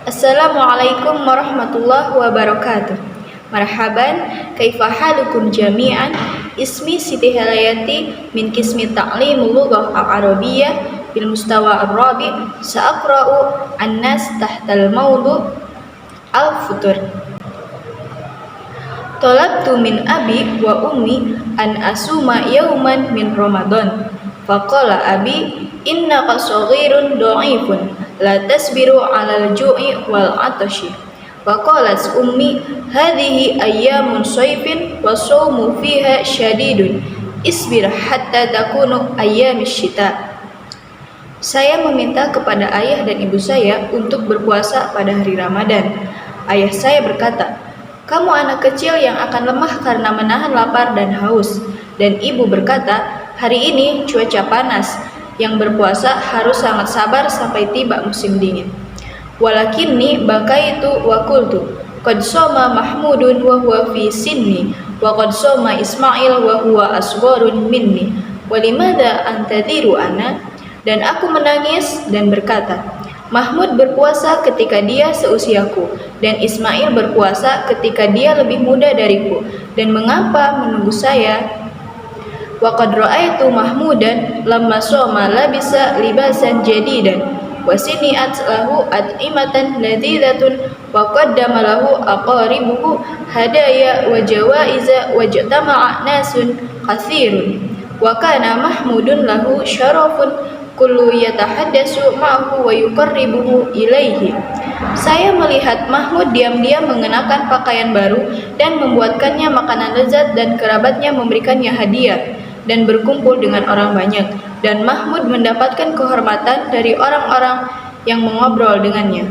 Assalamualaikum warahmatullahi wabarakatuh. Marhaban, kaifa halukum jami'an? Ismi Siti Helayati min Qismi Ta'limul Lughah Al-Arabiyyah bil Mustawa Ar-Rabi'. Sa'aqra'u an-nas tahtal mawdu' al-futur. Talabtu min abi wa ummi an asuma yawman min Ramadan. Faqala abi, innaka saghirun dha'ifun, la tasbiru 'alal ju'i wal 'atashi. Wa qalat ummi, hadhihi ayyamun shayfin wa shawmu fiha syadidun, isbir hatta takunu ayyamis syita. Saya meminta kepada ayah dan ibu saya untuk berpuasa pada hari Ramadan. Ayah saya berkata, kamu anak kecil yang akan lemah karena menahan lapar dan haus. Dan ibu berkata, hari ini cuaca panas, yang berpuasa harus sangat sabar sampai tiba musim dingin. Walakinni bakaitu wa qultu, qad shoma Mahmudun wa huwa fi sinni, wa qad shoma Ismail wa huwa asgharun minni, walimada antadhiru ana? Dan aku menangis dan berkata, Mahmud berpuasa ketika dia seusiaku, dan Ismail berpuasa ketika dia lebih muda dariku, dan mengapa menunggu saya? Wa qad ra'aitu Mahmudan lamma shoma labisa libasan jadidan wa sini'at lahu at'imatan ladidatun wa qaddama lahu aqaribuhu hadaya wa jawaiza wa jatama'a nasun katsirun wa kana Mahmudun lahu syarafun kullu yatahaddasu ma'ahu wa yuqarribuhu ilaihi. Saya melihat Mahmud diam-diam mengenakan pakaian baru dan membuatkannya makanan lezat, dan kerabatnya memberikannya hadiah dan berkumpul dengan orang banyak, dan Mahmud mendapatkan kehormatan dari orang-orang yang mengobrol dengannya.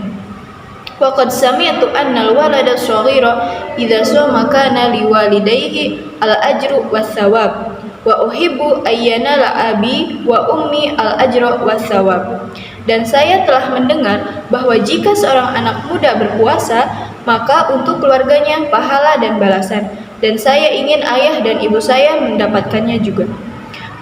Wa qad sami'tu anna al-walada as-saghira idza shama kana liwalidayhi al-ajru was-thawab wa uhibbu ayyanala abi wa ummi al-ajra was-thawab. Dan saya telah mendengar bahwa jika seorang anak muda berpuasa, maka untuk keluarganya pahala dan balasan, dan saya ingin ayah dan ibu saya mendapatkannya juga.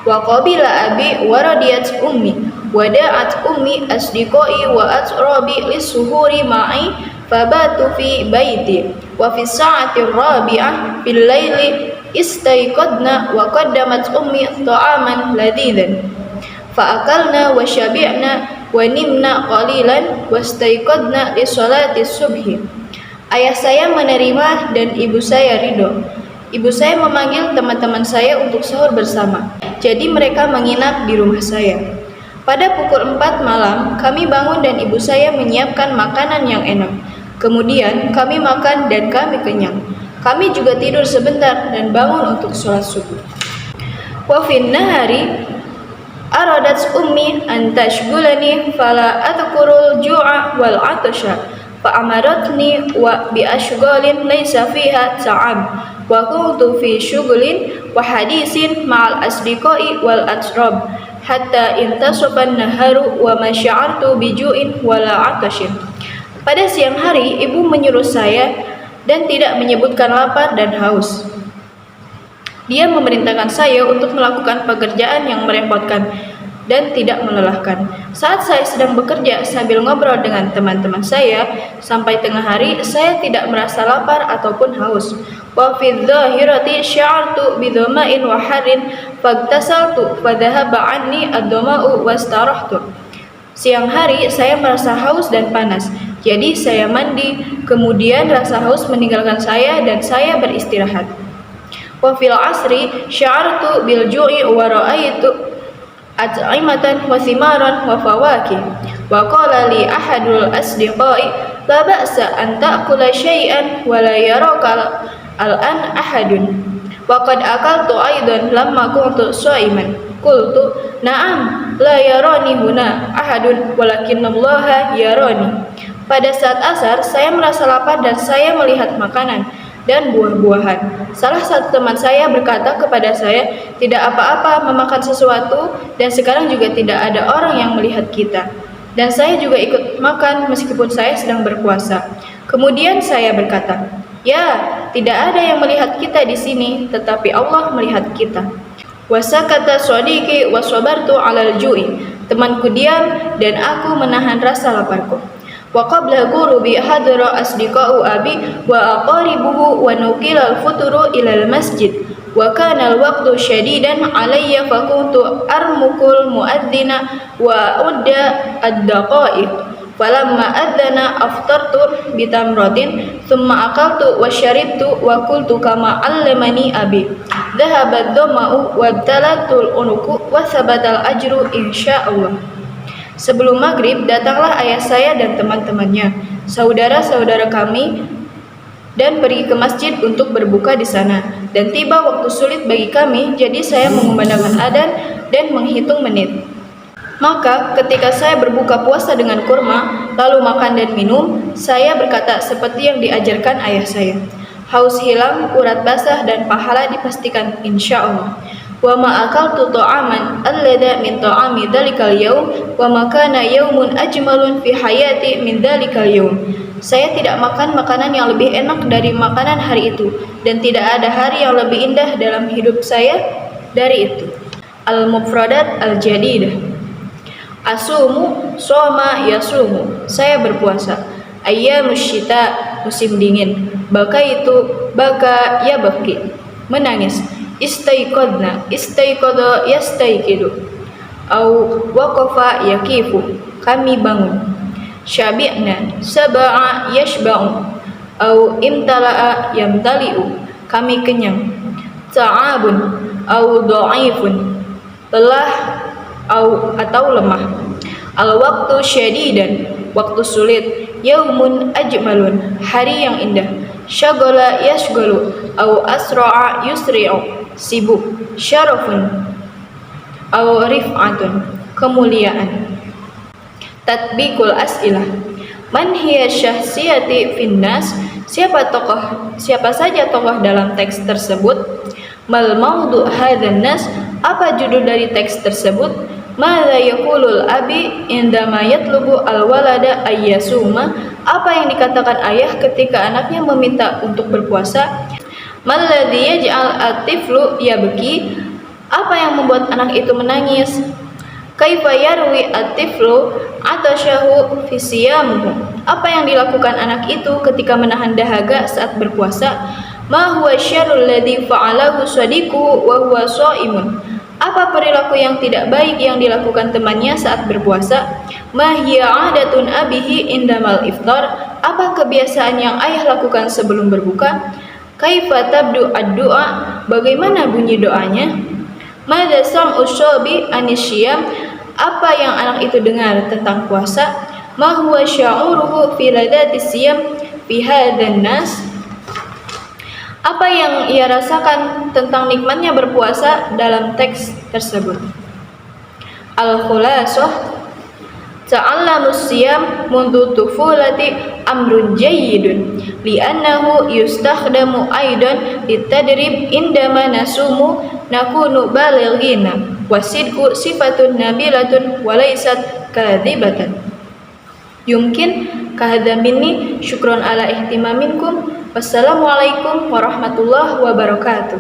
Wa qabila abi wa radiyat ummi wa da'at ummi asdiqai wa atrabi lis-suhuri ma'i fabatu fi baiti wa fi sa'ati rabi'ah fil laili istayqadna wa qaddamat ummi ta'aman ladidan fa akalna wa syabi'na wa nimna qalilan wastayqadna li sholati subhi. Ayah saya menerima dan ibu saya ridho. Ibu saya memanggil teman-teman saya untuk sahur bersama. Jadi mereka menginap di rumah saya. Pada pukul 4 malam, kami bangun dan ibu saya menyiapkan makanan yang enak. Kemudian kami makan dan kami kenyang. Kami juga tidur sebentar dan bangun untuk sholat subuh. Wa fin nahari aradat ummi an tashghulani fala adhkurul ju'a wal 'atasha. Fa'amaratni wa bi ashghalin laysa fiha ta'ab wa kuntu fi syughlin wa hadisin ma'al asdiqai wal atrab hatta intasafa an-naharu wa ma sya'artu bi ju'in wala 'atashin. Pada siang hari ibu menyuruh saya dan tidak menyebutkan lapar dan haus. Dia memerintahkan saya untuk melakukan pekerjaan yang merepotkan dan tidak melelahkan. Saat saya sedang bekerja sambil ngobrol dengan teman-teman saya sampai tengah hari, saya tidak merasa lapar ataupun haus. Wa fi dhahirati sya'artu bi dhama'in wa harrin fagtasaltu fadhahaba anni ad-dhama'u wastarahtu. Siang hari saya merasa haus dan panas, jadi saya mandi, kemudian rasa haus meninggalkan saya dan saya beristirahat. Wa fil asri sya'artu bil ju'i wa ra'aitu at'imatan wa thimaran wa fawakih wa qala li ahadul asdiqai la ba'sa an ta'kula syai'an wa la yaraka al-an ahadun wa qad akaltu aidan lamma kuntu sha'iman qultu na'am la yarani huna ahadun walakinallaha yarani. Pada saat asar saya merasa lapar dan saya melihat makanan dan buah-buahan. Salah satu teman saya berkata kepada saya, tidak apa-apa memakan sesuatu, dan sekarang juga tidak ada orang yang melihat kita. Dan saya juga ikut makan meskipun saya sedang berpuasa. Kemudian saya berkata, ya, tidak ada yang melihat kita di sini, tetapi Allah melihat kita. Wasakata sadiqi wasabartu 'alal ju'i. Temanku diam dan aku menahan rasa laparku. وقبل غروب حضر أصدقاء أبي وأقاربه ونقل الفطر إلى المسجد وكان الوقت شديدا علي فكنت أرمق المؤذن وأعد الدقائق فلما أذن أفطرت بتمرة ثم أكلت وشربت وقلت كما علمني أبي ذهب الظمأ وابتلت العنق وثبت الأجر إن شاء الله. Sebelum maghrib datanglah ayah saya dan teman-temannya, saudara-saudara kami, dan pergi ke masjid untuk berbuka di sana. Dan tiba waktu sulit bagi kami, jadi saya mengumandangkan adzan dan menghitung menit. Maka ketika saya berbuka puasa dengan kurma, lalu makan dan minum, saya berkata seperti yang diajarkan ayah saya. Haus hilang, urat basah, dan pahala dipastikan insya Allah. Wa ma akaltu ta'aman alladha min ta'ami dhalikal yawm wa ma kana yawmun ajmalun fi hayati min dhalikal yawm. Saya tidak makan makanan yang lebih enak dari makanan hari itu, dan tidak ada hari yang lebih indah dalam hidup saya dari itu. Al-Mufradat Al-Jadidah. Asumu, soma, yasumu. Saya berpuasa. Ayyamus syita, musim dingin. Baka itu, baka ya baki. Menangis. Istaiqadna, istaiqadha yastaiqidu. Au waqafa yakifu. Kami bangun. Syabi'na, saba'a yashba'u. Au imtala'a yamtali'u. Kami kenyang. Ta'abun, au dha'ifun. Lelah atau lemah. Al-waqtu syadidan, waktu sulit. Yaumun ajmalun, hari yang indah. Syagala yashgalu, au asra'a yusri'u, sibuk. Syarafun, au rif'atun, kemuliaan. Tatbiqul as'ilah. Man hiya syahsiyati finnas, siapa saja tokoh dalam teks tersebut. Mal maudu hadzan nas, apa judul dari teks tersebut? Madza yaqulul abi indama yatlubu al-walada ayyasuma, apa yang dikatakan ayah ketika anaknya meminta untuk berpuasa? Malladzi yaj'al at-tiflu yabki, apa yang membuat anak itu menangis? Kaifa yarwi at-tiflu atasyahu fi siyamuhu, apa yang dilakukan anak itu ketika menahan dahaga saat berpuasa? Ma huwa syarrul ladzi fa'alahu sadiquhu wa huwa shaimun, apa perilaku yang tidak baik yang dilakukan temannya saat berpuasa? Ma hiya 'adatun abihi indamal iftar, apa kebiasaan yang ayah lakukan sebelum berbuka? Kaifa tabdu ad-du'a, bagaimana bunyi doanya? Madza sam'u syabi anisyam, apa yang anak itu dengar tentang puasa? Ma huwa sya'uruhu fi ladati siyam fi hadzan nas, apa yang ia rasakan tentang nikmatnya berpuasa dalam teks tersebut. Al-Khulasah, ta'allamus siyam mundu tufulati amrun jayyidun li'annahu yustakhdamu aidan litadrib indama nasumu nakunu balighina wasidku sifatun nabilatun walaysat kadhibatan. Yumkin kahadza minni syukron ala ihtimaminkum. Wassalamualaikum warahmatullahi wabarakatuh.